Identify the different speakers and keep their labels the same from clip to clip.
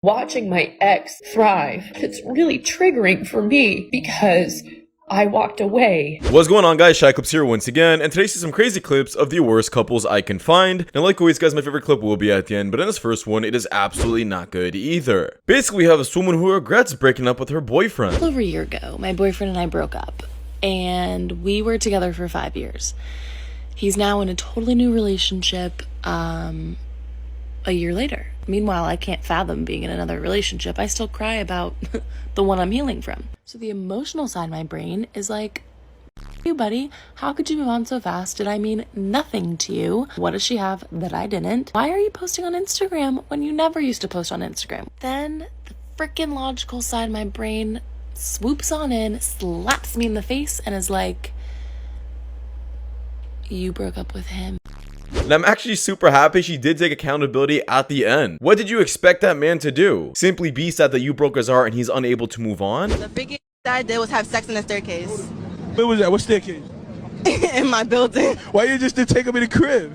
Speaker 1: watching my ex thrive. It's really triggering for me because I walked away.
Speaker 2: What's going on, guys? Shak-Clips here once again, and today see some crazy clips of the worst couples I can find. And like always, guys, my favorite clip will be at the end, but in this first one, it is absolutely not good either. Basically, we have this woman who regrets breaking up with her boyfriend.
Speaker 3: Over a year ago, my boyfriend and I broke up, and we were together for 5 years. He's now in a totally new relationship, a year later. Meanwhile, I can't fathom being in another relationship. I still cry about the one I'm healing from. So the emotional side of my brain is like, you buddy, how could you move on so fast? Did I mean nothing to you? What does she have that I didn't? Why are you posting on Instagram when you never used to post on Instagram? Then the freaking logical side of my brain swoops on in, slaps me in the face, and is like, you broke up with him.
Speaker 2: And I'm actually super happy she did take accountability at the end. What did you expect that man to do? Simply be sad that you broke his heart and he's unable to move on?
Speaker 4: The biggest I did was have sex in the staircase.
Speaker 5: Where was that? What staircase?
Speaker 4: In my building.
Speaker 5: Why you just didn't take him in the crib?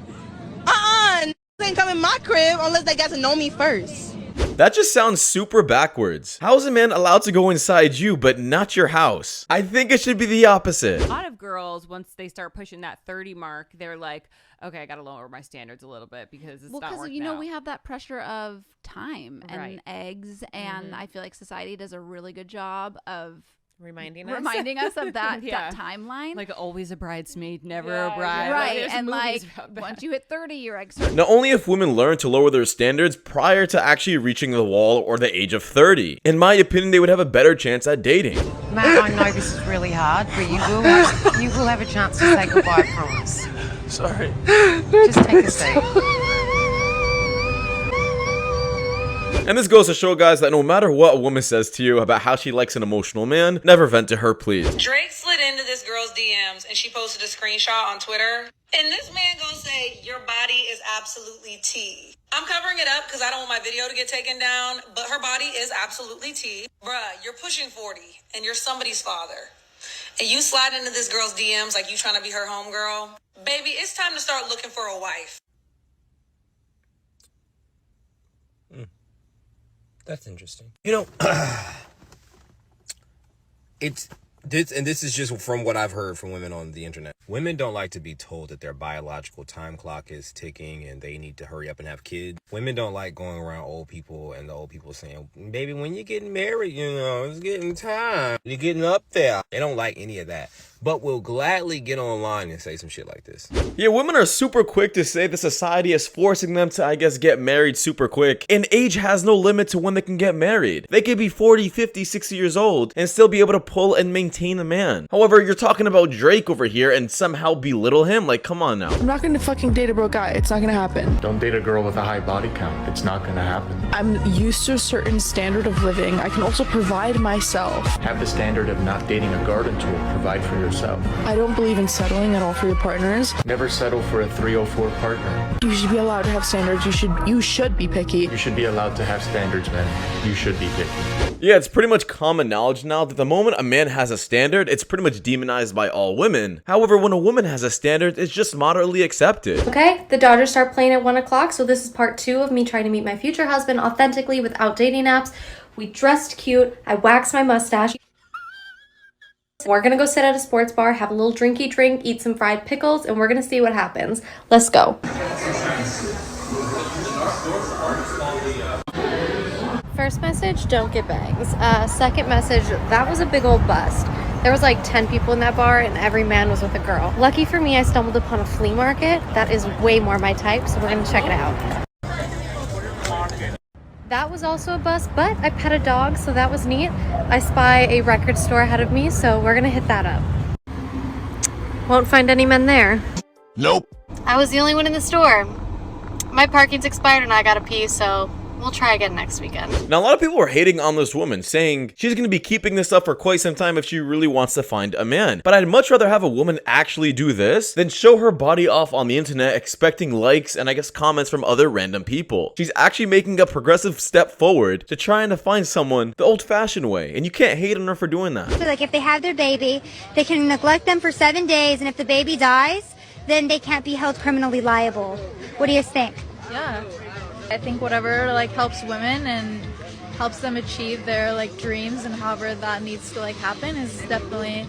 Speaker 4: They ain't come in my crib unless they got to know me first.
Speaker 2: That just sounds super backwards. How is a man allowed to go inside you but not your house? I think it should be the opposite.
Speaker 6: A lot of girls, once they start pushing that 30 mark, they're like, okay, I gotta lower my standards a little bit because it's not working out.
Speaker 7: Well, because, you know, we have that pressure of time and
Speaker 6: Right.
Speaker 7: eggs, and I feel like society does a really good job of
Speaker 8: reminding
Speaker 7: us of that,
Speaker 6: Yeah.
Speaker 7: that timeline.
Speaker 6: Like always a bridesmaid, never Yeah, a bride.
Speaker 7: right,
Speaker 6: There's
Speaker 7: and like,
Speaker 6: movies about that.
Speaker 7: once you hit 30, you're like, sort of
Speaker 2: Not only if women learn to lower their standards prior to actually reaching the wall or the age of 30, in my opinion, they would have a better chance at dating.
Speaker 9: Matt, I know this is really hard, but you will have a chance to say goodbye, I promise.
Speaker 5: Sorry.
Speaker 9: Just take a seat.
Speaker 2: And this goes to show, guys, that no matter what a woman says to you about how she likes an emotional man, never vent to her, please.
Speaker 10: Drake slid into this girl's DMs and she posted a screenshot on Twitter. And this man gonna say, your body is absolutely T. I'm covering it up because I don't want my video to get taken down, but her body is absolutely T. Bruh, you're pushing 40 and you're somebody's father. And you slide into this girl's DMs like you trying to be her homegirl. Baby, it's time to start looking for a wife.
Speaker 11: That's interesting. You know, this is just from what I've heard from women on the internet. Women don't like to be told that their biological time clock is ticking and they need to hurry up and have kids. Women don't like going around old people and the old people saying, baby, when you're getting married, you know, it's getting time. You're getting up there. They don't like any of that. But will gladly get online and say some shit like this.
Speaker 2: Yeah, women are super quick to say the society is forcing them to, I guess, get married super quick. And age has no limit to when they can get married. They could be 40, 50, 60 years old and still be able to pull and maintain a man. However, you're talking about Drake over here and somehow belittle him? Like, come on now.
Speaker 12: I'm not gonna fucking date a broke guy. It's not gonna happen.
Speaker 13: Don't date a girl with a high body count. It's not gonna happen.
Speaker 12: I'm used to a certain standard of living. I can also provide myself.
Speaker 13: Have the standard of not dating a garden tool. Provide for yourself.
Speaker 12: I don't believe in settling at all for your partners.
Speaker 13: Never settle for a 304 partner.
Speaker 12: You should be allowed to have standards. You should be picky.
Speaker 13: You should be allowed to have standards, man. You should be picky.
Speaker 2: Yeah, it's pretty much common knowledge now that the moment a man has a standard, it's pretty much demonized by all women. However, when a woman has a standard, it's just moderately accepted.
Speaker 14: Okay, the Dodgers start playing at 1 o'clock, so this is part 2 of me trying to meet my future husband authentically without dating apps. We dressed cute. I waxed my mustache. We're gonna go sit at a sports bar, have a little drinky drink, eat some fried pickles, and we're gonna see what happens. Let's go. First message, don't get bangs. Second message, that was a big old bust. There was like 10 people in that bar and every man was with a girl. Lucky for me, I stumbled upon a flea market. That is way more my type, so we're gonna check it out. That was also a bust, but I pet a dog, so that was neat. I spy a record store ahead of me, so we're gonna hit that up. Won't find any men there.
Speaker 11: Nope.
Speaker 14: I was the only one in the store. My parking's expired and I gotta pee, so we'll try again next weekend.
Speaker 2: Now, a lot of people are hating on this woman, saying she's going to be keeping this up for quite some time if she really wants to find a man. But I'd much rather have a woman actually do this than show her body off on the internet expecting likes and I guess comments from other random people. She's actually making a progressive step forward to trying to find someone the old-fashioned way, and you can't hate on her for doing that.
Speaker 15: So like if they have their baby, they can neglect them for 7 days, and if the baby dies, then they can't be held criminally liable. What do you think?
Speaker 16: Yeah. I think whatever like helps women and
Speaker 8: helps them achieve their like dreams and however that needs to like happen is definitely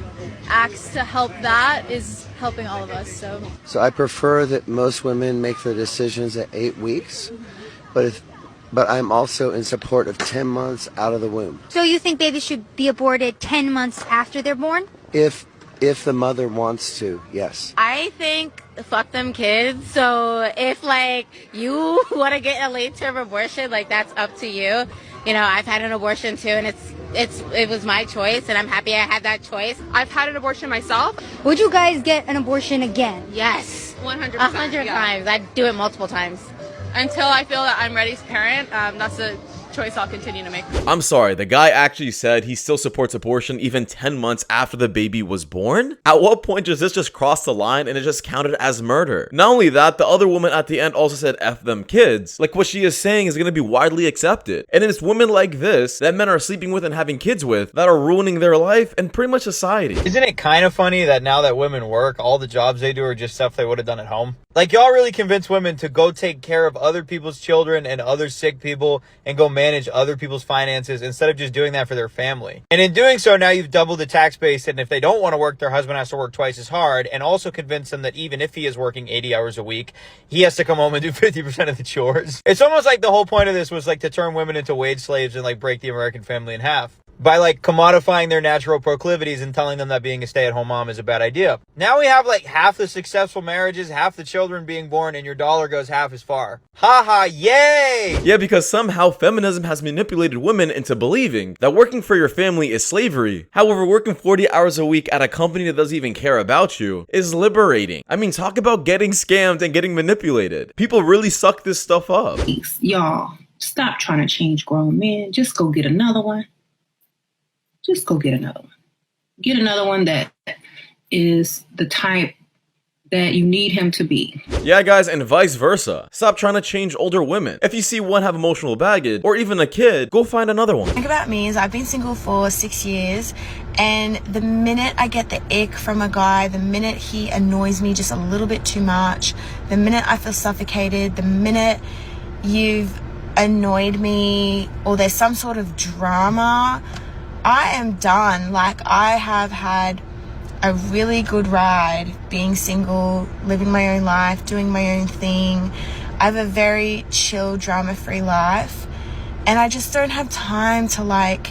Speaker 8: acts to help that is helping all of us. So
Speaker 16: I prefer that most women make their decisions at 8 weeks, but I'm also in support of 10 months out of the womb.
Speaker 15: So you think babies should be aborted 10 months after they're born?
Speaker 16: If the mother wants to, yes.
Speaker 17: I think fuck them kids. So if like you want to get a late term abortion, like that's up to you. You know, I've had an abortion too, and it was my choice, and I'm happy I had that choice. I've had an abortion myself.
Speaker 15: Would you guys get an abortion again?
Speaker 17: Yes,
Speaker 7: 100%.
Speaker 17: 100 times. I'd do it multiple times.
Speaker 8: until I feel that I'm ready to parent, that's a choice I'll continue to make.
Speaker 2: I'm sorry, the guy actually said he still supports abortion even 10 months after the baby was born? At what point does this just cross the line and it just counted as murder? Not only that, the other woman at the end also said F them kids. Like what she is saying is going to be widely accepted. And it's women like this that men are sleeping with and having kids with that are ruining their life and pretty much society.
Speaker 18: Isn't it kind of funny that now that women work, all the jobs they do are just stuff they would have done at home? Like, y'all really convince women to go take care of other people's children and other sick people and go manage other people's finances instead of just doing that for their family. And in doing so, now you've doubled the tax base, and if they don't want to work, their husband has to work twice as hard, and also convince them that even if he is working 80 hours a week, he has to come home and do 50% of the chores. It's almost like the whole point of this was like to turn women into wage slaves and like break the American family in half by like commodifying their natural proclivities and telling them that being a stay-at-home mom is a bad idea. Now we have like half the successful marriages, half the children being born, and your dollar goes half as far. Haha, yay!
Speaker 2: Yeah, because somehow feminism has manipulated women into believing that working for your family is slavery. However, working 40 hours a week at a company that doesn't even care about you is liberating. I mean, talk about getting scammed and getting manipulated. People really suck this stuff up.
Speaker 19: Y'all, stop trying to change grown men. Just go get another one. Just go get another one. Get another one that is the type that you need him to be.
Speaker 2: Yeah, guys, and vice versa. Stop trying to change older women. If you see one have emotional baggage, or even a kid, go find another one.
Speaker 20: The thing about me is I've been single for 6 years, and the minute I get the ick from a guy, the minute he annoys me just a little bit too much, the minute I feel suffocated, the minute you've annoyed me, or there's some sort of drama, I am done. Like, I have had a really good ride being single, living my own life, doing my own thing. I have a very chill, drama-free life, and I just don't have time to like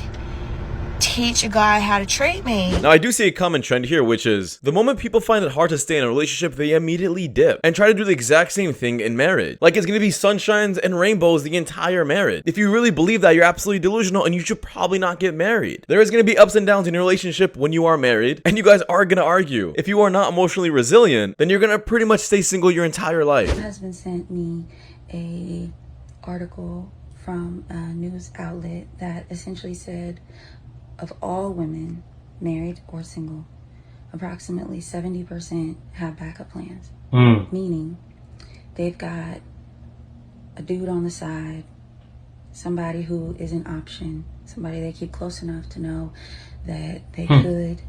Speaker 20: teach a guy how to treat me.
Speaker 2: Now, I do see a common trend here, which is the moment people find it hard to stay in a relationship, they immediately dip and try to do the exact same thing in marriage. Like it's gonna be sunshines and rainbows the entire marriage. If you really believe that, you're absolutely delusional and you should probably not get married. There is gonna be ups and downs in your relationship when you are married, and you guys are gonna argue. If you are not emotionally resilient, then you're gonna pretty much stay single your entire life.
Speaker 21: My husband sent me a article from a news outlet that essentially said, of all women, married or single, approximately 70% have backup plans. Meaning they've got a dude on the side, somebody who is an option, somebody they keep close enough to know that they could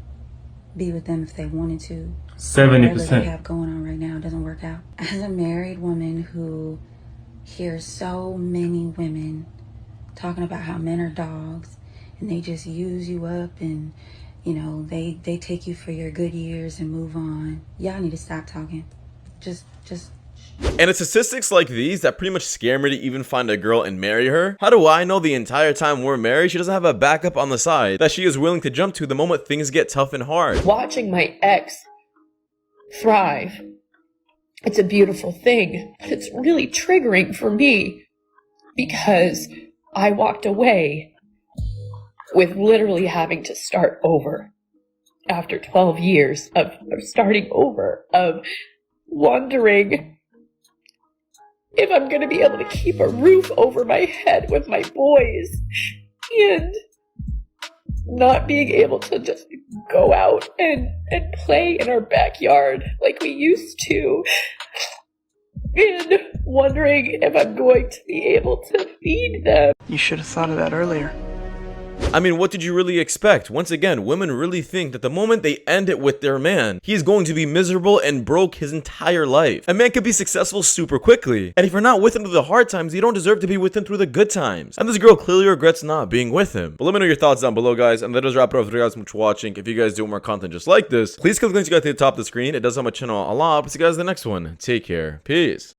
Speaker 21: be with them if they wanted to.
Speaker 22: 70%.
Speaker 21: Whatever they have going on right now doesn't work out. As a married woman who hears so many women talking about how men are dogs, and they just use you up, and you know they take you for your good years and move on. Y'all need to stop talking. Just
Speaker 2: And it's statistics like these that pretty much scare me to even find a girl and marry her. How do I know the entire time we're married she doesn't have a backup on the side that she is willing to jump to the moment things get tough and hard?
Speaker 1: Watching my ex thrive, it's a beautiful thing, but it's really triggering for me because I walked away with literally having to start over after 12 years of starting over, of wondering if I'm going to be able to keep a roof over my head with my boys and not being able to just go out and play in our backyard like we used to, and wondering if I'm going to be able to feed them.
Speaker 12: You should have thought of that earlier.
Speaker 2: I mean, what did you really expect? Once again, women really think that the moment they end it with their man, he's going to be miserable and broke his entire life. A man could be successful super quickly, and if you're not with him through the hard times, you don't deserve to be with him through the good times. And this girl clearly regrets not being with him. But let me know your thoughts down below, guys, and that does wrap it up. Thank you guys so much for watching. If you guys do more content just like this, please click the links you got at the top of the screen. It does help my channel a lot. But see you guys in the next one. Take care. Peace.